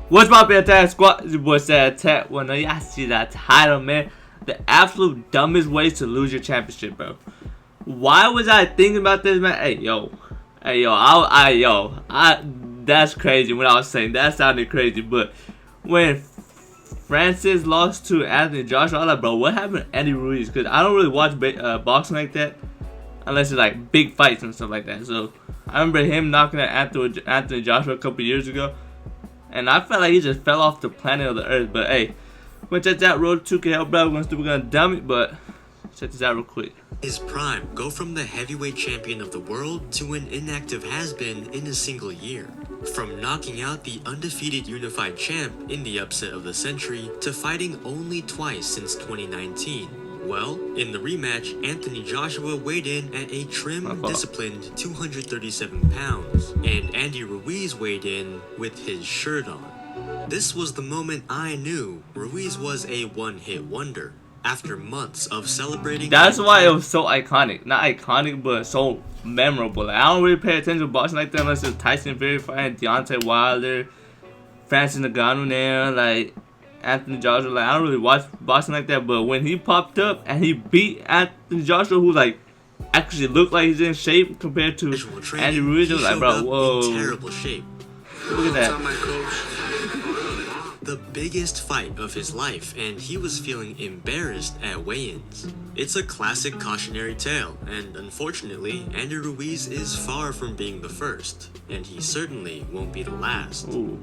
What's my SatAttack squad? It's your boy SatAttack. Well, no, y'all see that title, man. The absolute dumbest way to lose your championship, bro. Why was I thinking about this, man? Hey, yo. That's crazy when I was saying that sounded crazy. But when Francis lost to Anthony Joshua, I was like, bro, what happened to Andy Ruiz? Because I don't really watch boxing like that unless it's like big fights and stuff like that. So I remember him knocking at Anthony Joshua a couple years ago. And I felt like he just fell off the planet of the earth. But hey, we're gonna check that road 2K help, bro. We're gonna dumb it, but check this out real quick. His prime go from the heavyweight champion of the world to an inactive has-been in a single year. From knocking out the undefeated unified champ in the upset of the century to fighting only twice since 2019. Well, in the rematch, Anthony Joshua weighed in at a trim, disciplined 237 pounds, and Andy Ruiz weighed in with his shirt on. This was the moment I knew Ruiz was a one-hit wonder. After months of celebrating, that's why it was so iconic. Not iconic, but so memorable. Like, I don't really pay attention to boxing like that unless it's Tyson Fury fighting Deontay Wilder, Francis Ngannou there, like Anthony Joshua. Like, I don't really watch boxing like that, but when he popped up and he beat Anthony Joshua, who like actually looked like he's in shape compared to Andy Ruiz, I was like, bro, whoa, in terrible shape. Look at that. The biggest fight of his life, and he was feeling embarrassed at weigh-ins. It's a classic cautionary tale, and unfortunately, Andy Ruiz is far from being the first, and he certainly won't be the last. Ooh.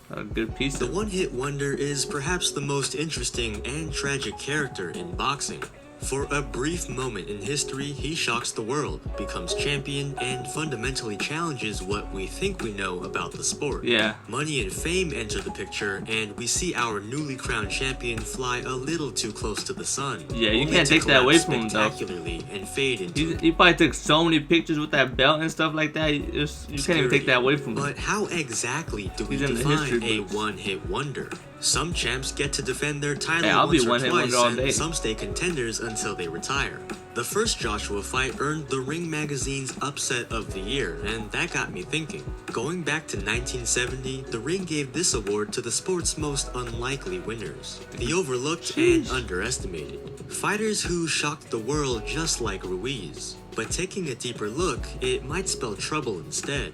A good piece. The one-hit wonder is perhaps the most interesting and tragic character in boxing. For a brief moment in history, he shocks the world, becomes champion, and fundamentally challenges what we think we know about the sport. Yeah. Money and fame enter the picture, and we see our newly crowned champion fly a little too close to the sun. Yeah, you can't take that away from him, though. Spectacularly and fade into he probably took so many pictures with that belt and stuff like that. You can't even take that away from him. But how exactly do we define a one-hit wonder? Some champs get to defend their title once or twice, and some stay contenders until they retire. The first Joshua fight earned the Ring Magazine's Upset of the Year, and that got me thinking. Going back to 1970, the Ring gave this award to the sport's most unlikely winners, the overlooked and underestimated. Fighters who shocked the world just like Ruiz. But taking a deeper look, it might spell trouble instead.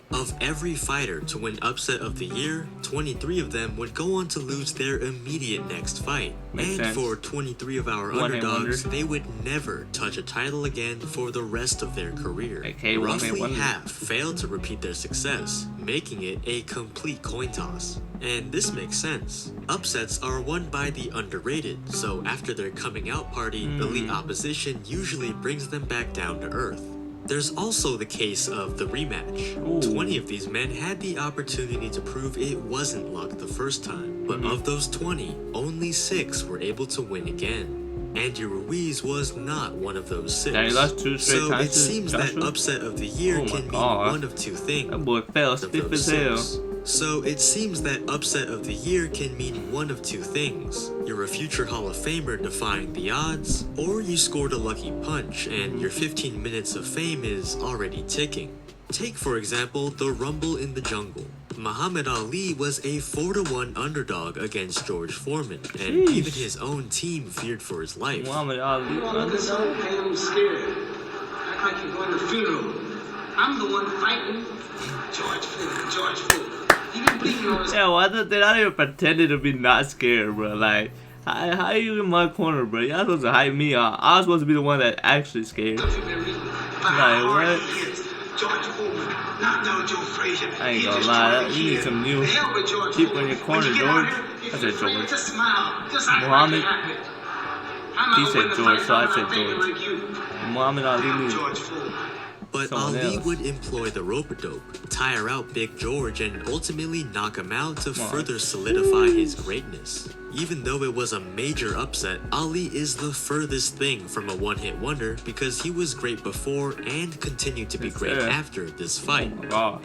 Of every fighter to win Upset of the Year, 23 of them would go on to lose their immediate next fight. Makes sense. For 23 of our underdogs, they would never touch a title again for the rest of their career. Roughly half failed to repeat their success, making it a complete coin toss. And this makes sense. Upsets are won by the underrated, so after their coming out party, elite opposition usually brings them back down to earth. There's also the case of the rematch. 20 of these men had the opportunity to prove it wasn't luck the first time, but of those 20, only 6 were able to win again. Andy Ruiz was not one of those 6. Yeah, he lost 2 straight times. It seems that Upset of the Year can mean one of 2 things. That boy fell stiff as hell. So it seems that Upset of the Year can mean one of 2 things. You're a future Hall of Famer defying the odds, or you scored a lucky punch and your 15 minutes of fame is already ticking. Take, for example, the Rumble in the Jungle. Muhammad Ali was a 4-1 underdog against George Foreman, and even his own team feared for his life. Muhammad Ali, you want to look so damn scared. Act like you're going to the funeral. I'm the one fighting. George Foreman. Yeah, why they're not even pretending to be not scared, bro? Like, how are you in my corner, bro? Y'all supposed to hype me up. I was supposed to be the one that actually scared. Like, what? I ain't gonna lie, you need some new people in your corner, George. I said George. Muhammad. He said George, so I said George. Muhammad Ali needs But Ali would employ the rope-a-dope, tire out Big George, and ultimately knock him out to further solidify his greatness. Even though it was a major upset, Ali is the furthest thing from a one-hit wonder because he was great before and continued to be great after this fight.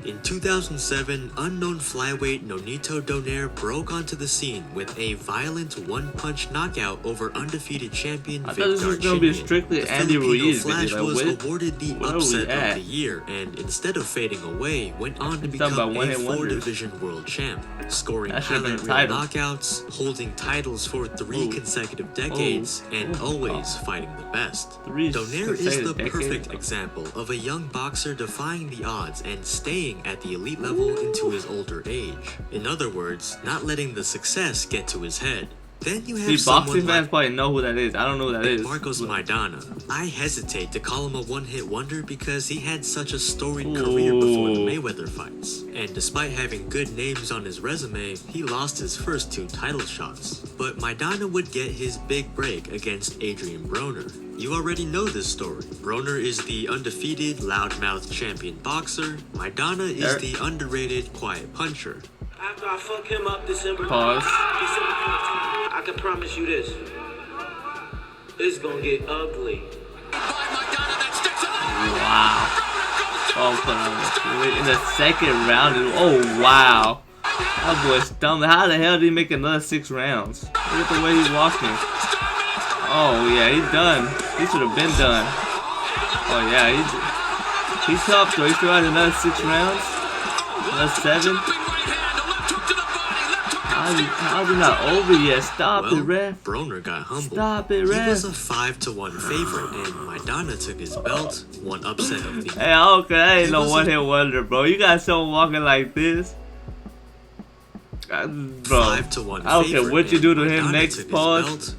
In 2007, unknown flyweight Nonito Donaire broke onto the scene with a violent one-punch knockout over undefeated champion Vic Darchinyan. Be strictly the Andy Filipino Ruiz Flash was awarded the Upset of of the year, and instead of fading away, went on to become a 4-division world champ, scoring highlight reel knockouts, holding titles for 3 consecutive decades, and always fighting the best. Donaire is the perfect example of a young boxer defying the odds and staying at the elite level into his older age. In other words, not letting the success get to his head. Then you have boxing fans probably know who that is. I don't know who that is. Marcos Maidana. I hesitate to call him a one-hit wonder because he had such a storied career before the Mayweather fights. And despite having good names on his resume, he lost his first 2 title shots. But Maidana would get his big break against Adrian Broner. You already know this story. Broner is the undefeated, loudmouth champion boxer. Maidana is the underrated, quiet puncher. After I fuck him up December 15th, I can promise you this. It's gonna get ugly. Wow. Oh, in the second round. Oh, wow. That boy's stumbling. How the hell did he make another 6 rounds? Look at the way he's walking. Oh, yeah, he's done. He should have been done. Oh, yeah, he's tough, though. He still had another 6 rounds. Another 7. How's it not over yet? Stop it, ref. Broner got humbled. Stop it, ref. He was a 5-1 favorite, and Maidana took his belt. One upset of the year. Hey, okay, that ain't no one-hit wonder, bro. You got someone walking like this. Bro, 5-1 I don't care what you do to him next, pause.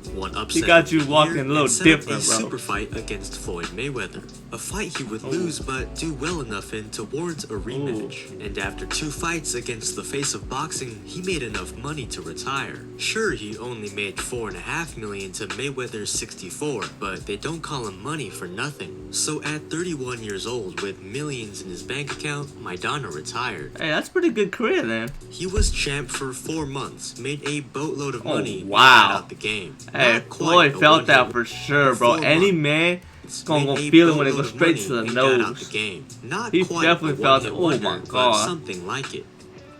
He got you walking a little different, bro. Super fight against Floyd Mayweather. A fight he would lose but do well enough in towards a rematch. And after 2 fights against the face of boxing, he made enough money to retire. Sure, he only made $4.5 million to Mayweather's 64, but they don't call him money for nothing. So at 31 years old, with millions in his bank account, Maidana retired. Hey, that's pretty good career then. He was champ for 4 months, made a boatload of money, and wow. got out the game. Hey, Floyd felt that for sure, bro. Any man gonna feel it when it goes straight to the nose. He definitely felt it. Oh my god. Something like it.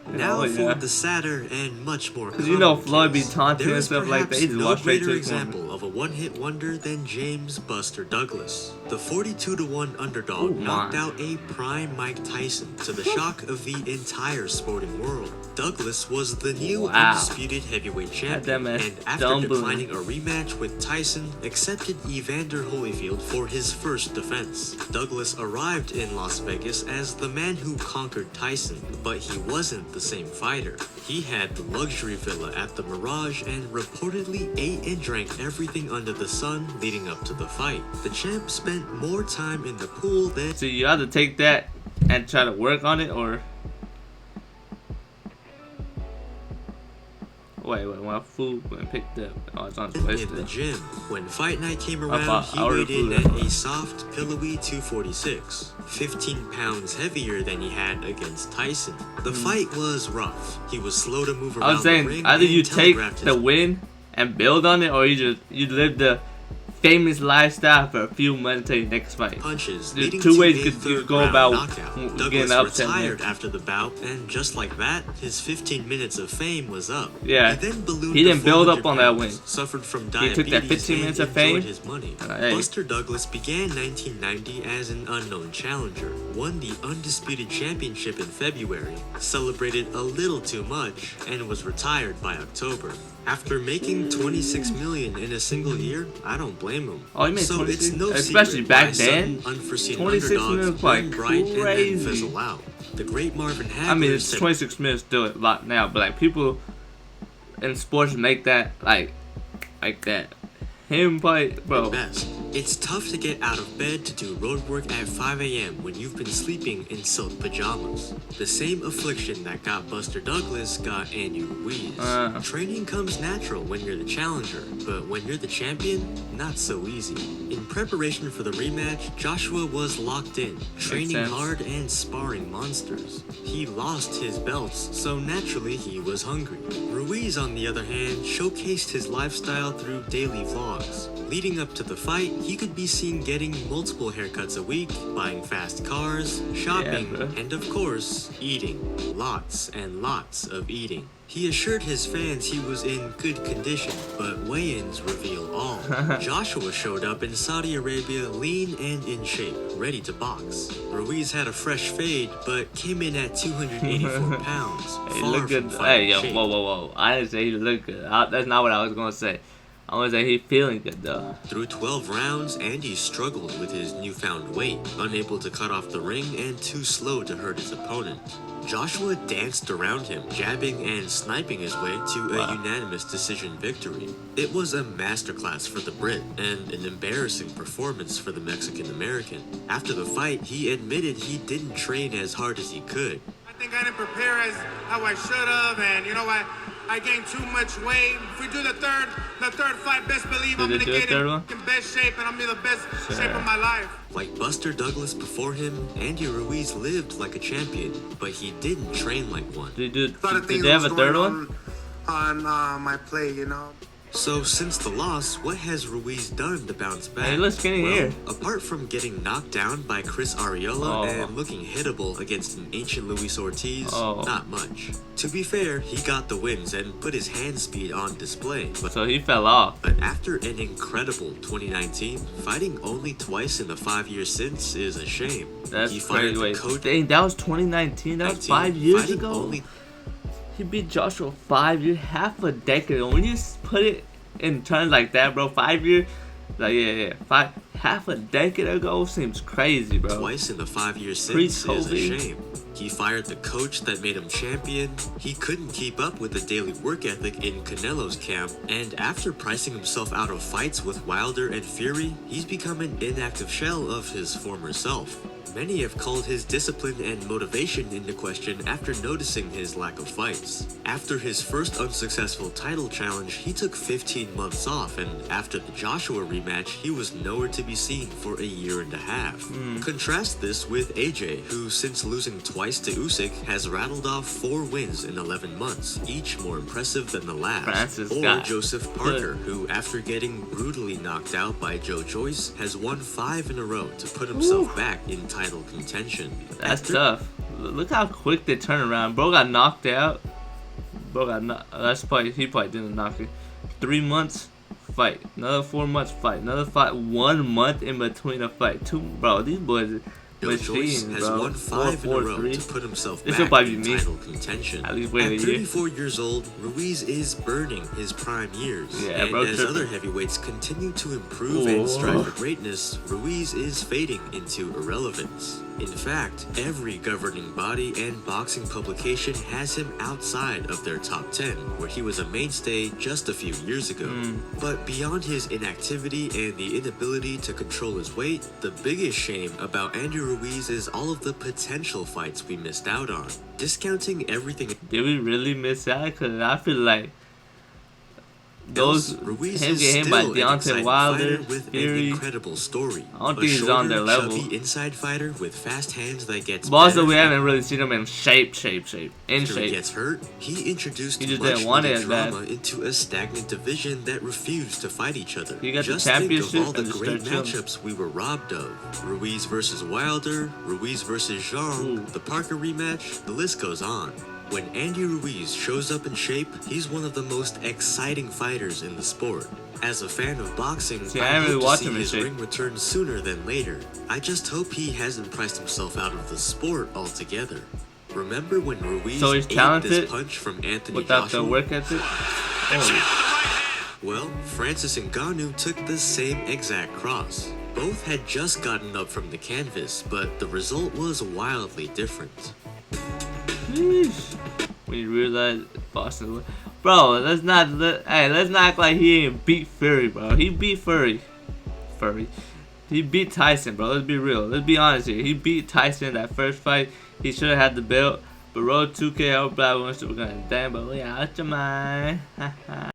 Now for the sadder and much more common you know Floyd be taunting there and is stuff like that. He just no walked straight greater to the corner. example of a one-hit wonder than James Buster Douglas. The 42-1 underdog knocked out a prime Mike Tyson to the shock of the entire sporting world. Douglas was the new undisputed heavyweight champion, and after declining a rematch with Tyson, accepted Evander Holyfield for his first defense. Douglas arrived in Las Vegas as the man who conquered Tyson, but he wasn't the same fighter. He had the luxury villa at the Mirage and reportedly ate and drank everything under the sun leading up to the fight. The champ spent more time in the pool than... So you either take that and try to work on it, or... Wait, my food went picked up. Oh, it's on its way in still. the gym. When fight night came around, he weighed in at a soft, pillowy 246, 15 pounds heavier than he had against Tyson. The fight was rough. He was slow to move around. I was saying, the ring either you take telegraphed the win and build on it, or you live the famous lifestyle for a few months until your next fight. Punches. There's 2 ways you could go about getting Douglas upset. retired after the bout, and just like that, his 15 minutes of fame was up. Yeah, he then ballooned he didn't to build up on that 400 win. pounds, suffered from He diabetes, took that 15 minutes of fame. his money. Hey. Buster Douglas began 1990 as an unknown challenger, won the undisputed championship in February, celebrated a little too much, and was retired by October. After making $26 million in a single year, I don't blame him. Oh, he made so 26? it's no Especially secret back why then, sudden, unforeseen 26 underdogs minutes was like burn bright and then crazy. fizzle out. The great Marvin Hagler I mean, it's 26 minutes still a lot now, but like people in sports make that like that. Him fight, bro. Best. It's tough to get out of bed to do road work at 5 a.m. when you've been sleeping in silk pajamas. The same affliction that got Buster Douglas got Andy Ruiz. Training comes natural when you're the challenger, but when you're the champion, not so easy. In preparation for the rematch, Joshua was locked in, training hard and sparring monsters. He lost his belts, so naturally he was hungry. Ruiz, on the other hand, showcased his lifestyle through daily vlogs. Leading up to the fight, he could be seen getting multiple haircuts a week, buying fast cars, shopping, and of course, eating. Lots and lots of eating. He assured his fans he was in good condition, but weigh-ins reveal all. Joshua showed up in Saudi Arabia lean and in shape, ready to box. Ruiz had a fresh fade, but came in at 284 pounds. He looked good. Hey, yo, whoa. I didn't say he looked good. That's not what I was going to say. I was say he's feeling good though. Through 12 rounds, Andy struggled with his newfound weight, unable to cut off the ring and too slow to hurt his opponent. Joshua danced around him, jabbing and sniping his way to a unanimous decision victory. It was a masterclass for the Brit and an embarrassing performance for the Mexican-American. After the fight, he admitted he didn't train as hard as he could. I think I didn't prepare as how I should have, and you know I gained too much weight. If we do the third fight, best believe I'm gonna get in best shape, and I'm in the best shape of my life. Like Buster Douglas before him, Andy Ruiz lived like a champion, but he didn't train like one. Did they have a third one? On my play, you know. So since the loss, what has Ruiz done to bounce back? Hey, let's get in here. Apart from getting knocked down by Chris Arreola and looking hittable against an ancient Luis Ortiz, not much. To be fair, he got the wins and put his hand speed on display. So he fell off. But after an incredible 2019, fighting only twice in the 5 years since is a shame. That's crazy. Wait, dang, that was 2019? That was 5 years ago? He beat Joshua 5 years, half a decade ago. When you put it in terms like that, bro, 5 years, like half a decade ago seems crazy, bro. Twice in the 5 years since is a shame. He fired the coach that made him champion. He couldn't keep up with the daily work ethic in Canelo's camp. And after pricing himself out of fights with Wilder and Fury, he's become an inactive shell of his former self. Many have called his discipline and motivation into question after noticing his lack of fights. After his first unsuccessful title challenge, he took 15 months off, and after the Joshua rematch, he was nowhere to be seen for a year and a half. Contrast this with AJ, who since losing twice to Usyk has rattled off 4 wins in 11 months, each more impressive than the last. Or Joseph Parker, who after getting brutally knocked out by Joe Joyce, has won 5 in a row to put himself back in title contention. That's tough. Look how quick they turn around. Bro got knocked out. He probably didn't knock it. 3 months, fight. Another 4 months, fight. Another fight. 1 month in between a fight. These boys. Joe Joyce has won 5 in a row to put himself back in title contention. At least At 34 years old, Ruiz is burning his prime years. And as other heavyweights continue to improve and strive for greatness, Ruiz is fading into irrelevance. In fact, every governing body and boxing publication has him outside of their top 10, where he was a mainstay just a few years ago. But beyond his inactivity and the inability to control his weight, the biggest shame about Andy Ruiz is all of the potential fights we missed out on. Discounting everything. Did we really miss out? Because I feel like those Ruiz him is getting hit by Deontay Wilder with Fury. an incredible story. I don't think he's on their level. Chubby inside fighter with fast hands that gets but also we haven't really seen him in shape. After he gets hurt, he introduced drama into a stagnant division that refused to fight each other. He got Just the championship think of all the and great matchups we were robbed of. Ruiz versus Wilder, Ruiz versus Zhang, the Parker rematch, the list goes on. When Andy Ruiz shows up in shape, he's one of the most exciting fighters in the sport. As a fan of boxing, I hope to see his ring return sooner than later. I just hope he hasn't priced himself out of the sport altogether. Remember when Ruiz ate this punch from Anthony without Joshua? the work ethic? Well, Francis Ngannou took the same exact cross. Both had just gotten up from the canvas, but the result was wildly different. When you realize Boston, bro, let's not act like he ain't beat Fury, bro. He beat Fury. He beat Tyson, bro. Let's be real. Let's be honest here. He beat Tyson in that first fight. He should have had the belt. But Road 2K, I hope Black wants to. We're gonna damn, but we out your mind.